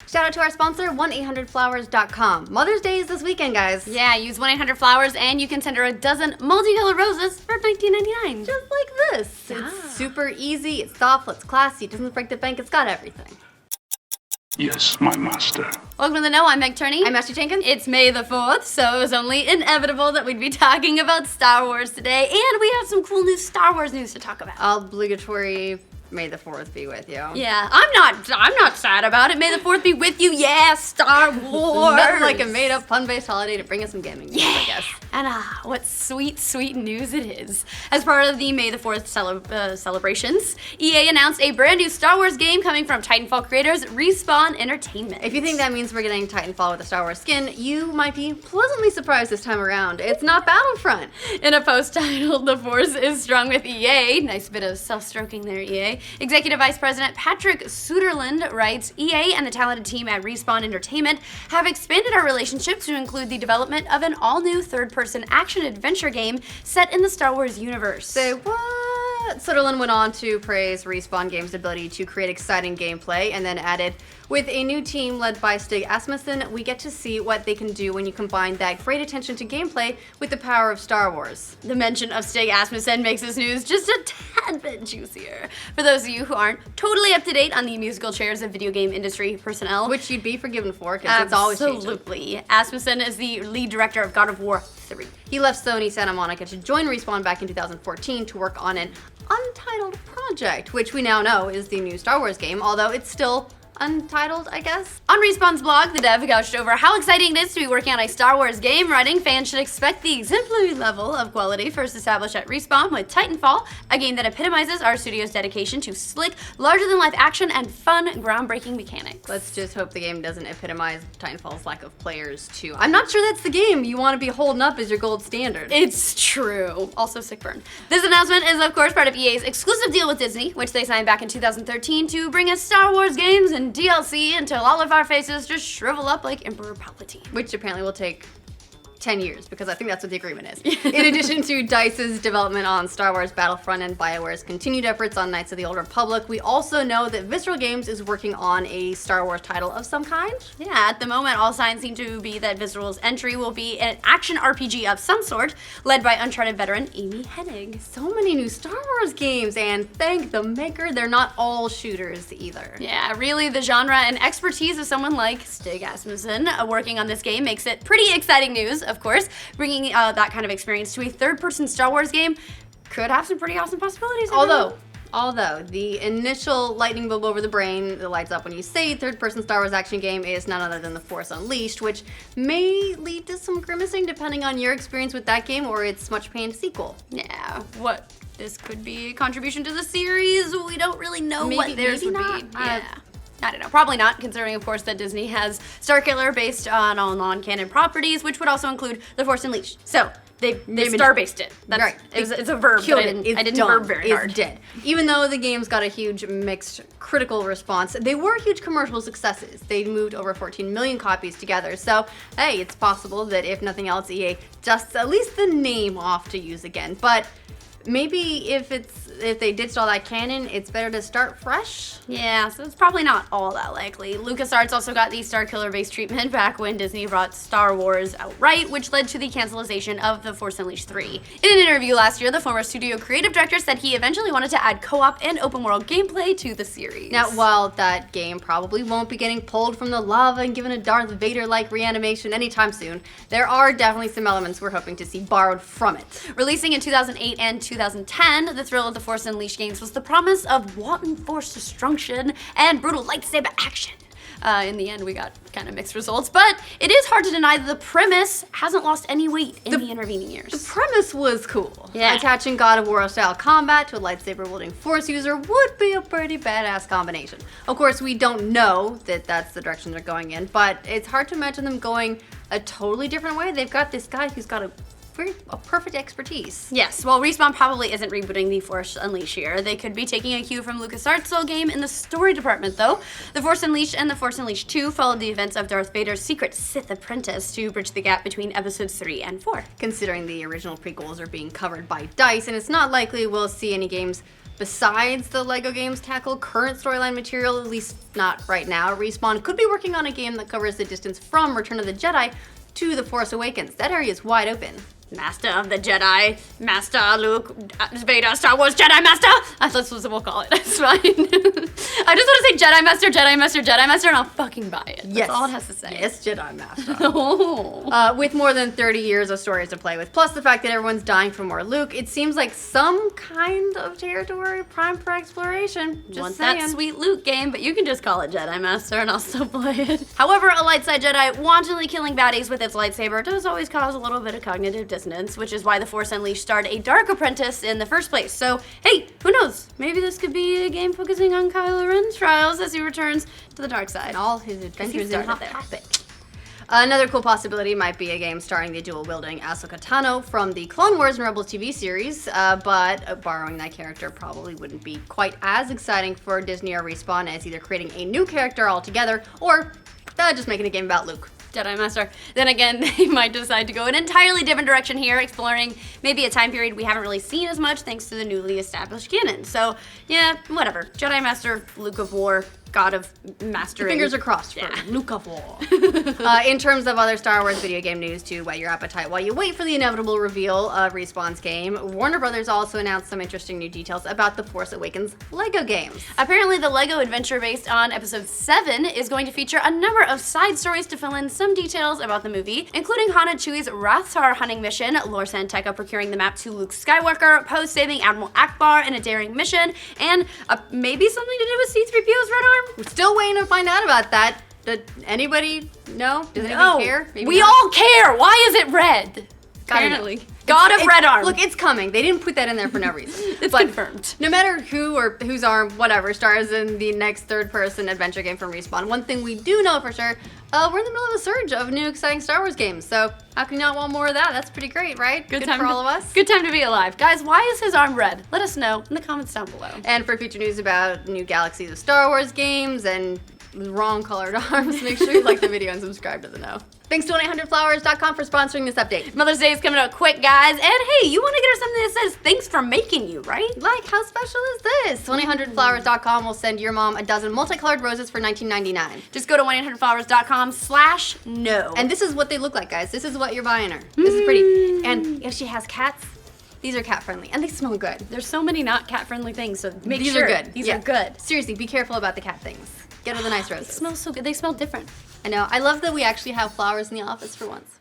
Shout out to our sponsor, 1-800-Flowers.com. Mother's Day is this weekend, guys. Yeah, use 1-800-Flowers and you can send her a dozen multicolored roses for $19.99. Just like this. Yeah. It's super easy, it's thoughtful, it's classy, it doesn't break the bank, it's got everything. Yes, my master. Welcome to the Know. I'm Turney. I'm Master Jenkins. It's May the 4th, so it was only inevitable that we'd be talking about Star Wars today, and we have some cool new Star Wars news to talk about. Obligatory May the 4th be with you. Yeah, I'm not sad about it. May the 4th be with you. Yeah, Star Wars. Nothing like a made-up, fun-based holiday to bring us some gaming news, I guess. And what sweet, sweet news it is. As part of the May the 4th celebrations, EA announced a brand new Star Wars game coming from Titanfall creators Respawn Entertainment. If you think that means we're getting Titanfall with a Star Wars skin, you might be pleasantly surprised this time around. It's not Battlefront. In a post titled "The Force is Strong with EA," nice bit of self-stroking there, EA, Executive Vice President Patrick Suderland writes, EA and the talented team at Respawn Entertainment have expanded our relationship to include the development of an all-new third-person action-adventure game set in the Star Wars universe. Say what? Sutherland went on to praise Respawn Games' ability to create exciting gameplay and then added, with a new team led by Stig Asmussen, we get to see what they can do when you combine that great attention to gameplay with the power of Star Wars. The mention of Stig Asmussen makes this news just a tad bit juicier. For those of you who aren't totally up to date on the musical chairs of video game industry personnel, Which you'd be forgiven for, because it's always changing. Absolutely. Asmussen is the lead director of God of War 3. He left Sony Santa Monica to join Respawn back in 2014 to work on an untitled project, which we now know is the new Star Wars game, although it's still untitled, I guess. On Respawn's blog, the dev gushed over how exciting it is to be working on a Star Wars game, writing fans should expect the exemplary level of quality first established at Respawn with Titanfall, a game that epitomizes our studio's dedication to slick, larger-than-life action and fun, groundbreaking mechanics. Let's just hope the game doesn't epitomize Titanfall's lack of players, too. I'm not sure that's the game you want to be holding up as your gold standard. It's true. Also, sick burn. This announcement is, of course, part of EA's exclusive deal with Disney, which they signed back in 2013 to bring us Star Wars games and DLC until all of our faces just shrivel up like Emperor Palpatine. Which apparently will take 10 years, because I think that's what the agreement is. In addition to DICE's development on Star Wars Battlefront and BioWare's continued efforts on Knights of the Old Republic, we also know that Visceral Games is working on a Star Wars title of some kind. Yeah, at the moment, all signs seem to be that Visceral's entry will be an action RPG of some sort, led by Uncharted veteran Amy Hennig. So many new Star Wars games, and thank the maker, they're not all shooters either. Yeah, really, the genre and expertise of someone like Stig Asmussen working on this game makes it pretty exciting news. Of course, bringing that kind of experience to a third-person Star Wars game could have some pretty awesome possibilities. Although the initial lightning bulb over the brain that lights up when you say third-person Star Wars action game is none other than The Force Unleashed, which may lead to some grimacing depending on your experience with that game or its much-panned sequel. Yeah, this could be a contribution to the series. We don't really know what theirs would be. Yeah. I don't know, probably not, considering, of course, that Disney has Starkiller based on all non-canon properties, which would also include The Force Unleashed. So, they star-based it. That's, right. It's a verb, but I didn't verb very hard. It's dead. Even though the game's got a huge mixed critical response, they were huge commercial successes. They moved over 14 million copies together. So, hey, it's possible that if nothing else, EA dusts at least the name off to use again. But maybe if they ditched all that canon, it's better to start fresh? Yeah, so it's probably not all that likely. LucasArts also got the Starkiller-based treatment back when Disney brought Star Wars outright, which led to the cancellation of The Force Unleashed 3. In an interview last year, the former studio creative director said he eventually wanted to add co-op and open-world gameplay to the series. Now, while that game probably won't be getting pulled from the lava and given a Darth Vader-like reanimation anytime soon, there are definitely some elements we're hoping to see borrowed from it. Releasing in 2008 and 2010, the thrill of the Force Unleashed games was the promise of wanton force destruction and brutal lightsaber action. In the end, we got kind of mixed results, but it is hard to deny that the premise hasn't lost any weight in the intervening years. The premise was cool. Yeah. Attaching God of War-style combat to a lightsaber-wielding Force user would be a pretty badass combination. Of course, we don't know that that's the direction they're going in, but it's hard to imagine them going a totally different way. They've got this guy who's got a perfect expertise. Yes, while Respawn probably isn't rebooting The Force Unleashed here, they could be taking a cue from LucasArts' sole game in the story department, though. The Force Unleashed and The Force Unleashed 2 followed the events of Darth Vader's secret Sith apprentice to bridge the gap between episodes 3 and 4. Considering the original prequels are being covered by DICE, and it's not likely we'll see any games besides the LEGO games tackle current storyline material, at least not right now. Respawn could be working on a game that covers the distance from Return of the Jedi to The Force Awakens. That area is wide open. Master of the Jedi, Master Luke, Vader, Star Wars Jedi Master. That's what we'll call it. It's fine. I just want to say Jedi Master, Jedi Master, Jedi Master, and I'll fucking buy it. Yes. That's all it has to say. Yes, Jedi Master. Oh. With more than 30 years of stories to play with, plus the fact that everyone's dying for more Luke, it seems like some kind of territory primed for exploration. Just Want saying. that sweet Luke game, but you can just call it Jedi Master and I'll still play it. However, a light side Jedi wantonly killing baddies with its lightsaber does always cause a little bit of cognitive dissonance, which is why The Force Unleashed starred a dark apprentice in the first place. So, hey, who knows? Maybe this could be a game focusing on Kylo Ren's trials as he returns to the dark side. And all his adventures in Hot there. Topic. Another cool possibility might be a game starring the dual-wielding Ahsoka Tano from the Clone Wars and Rebels TV series, but borrowing that character probably wouldn't be quite as exciting for Disney or Respawn as either creating a new character altogether or just making a game about Luke. Jedi Master. Then again, they might decide to go an entirely different direction here, exploring maybe a time period we haven't really seen as much thanks to the newly established canon. So, yeah, whatever. Jedi Master, Luke of War, God of Mastering. Fingers are crossed for Yeah. Luke of War. In terms of other Star Wars video game news to whet your appetite while you wait for the inevitable reveal of Respawn's game, Warner Brothers also announced some interesting new details about the Force Awakens LEGO games. Apparently, the LEGO adventure based on Episode 7 is going to feature a number of side stories to fill in some details about the movie, including Han and Chewie's Rathtar hunting mission, Lor San Tekka procuring the map to Luke Skywalker, Poe saving Admiral Akbar in a daring mission, and maybe something to do with C-3PO's red arm. We're still waiting to find out about that. Did anybody know? Does anybody care? Maybe We not. all care. Why is it red? Gotta know. Apparently. God of Red Arm. Look, it's coming. They didn't put that in there for no reason. It's But confirmed. No matter who or whose arm, whatever, stars in the next third-person adventure game from Respawn, one thing we do know for sure, we're in the middle of a surge of new exciting Star Wars games. So how can you not want more of that? That's pretty great, right? Good for all of us. Good time to be alive. Guys, why is his arm red? Let us know in the comments down below. And for future news about new galaxies of Star Wars games and wrong colored arms, make sure you like the video and subscribe to the know. Thanks to 1-800flowers.com for sponsoring this update. Mother's Day is coming up quick, guys. And hey, you want to get her something that says thanks for making you, right? Like, how special is this? 1-800flowers.com will send your mom a dozen multicolored roses for $19.99. Just go to 1-800flowers.com/no. And this is what they look like, guys. This is what you're buying her. This is pretty. And if she has cats, these are cat friendly and they smell good. There's so many not cat-friendly things, so make These sure. are good. These Yeah. are good. Seriously, be careful about the cat things. Get her the nice They roses. smell so good. They smell different. I know. I love that we actually have flowers in the office for once.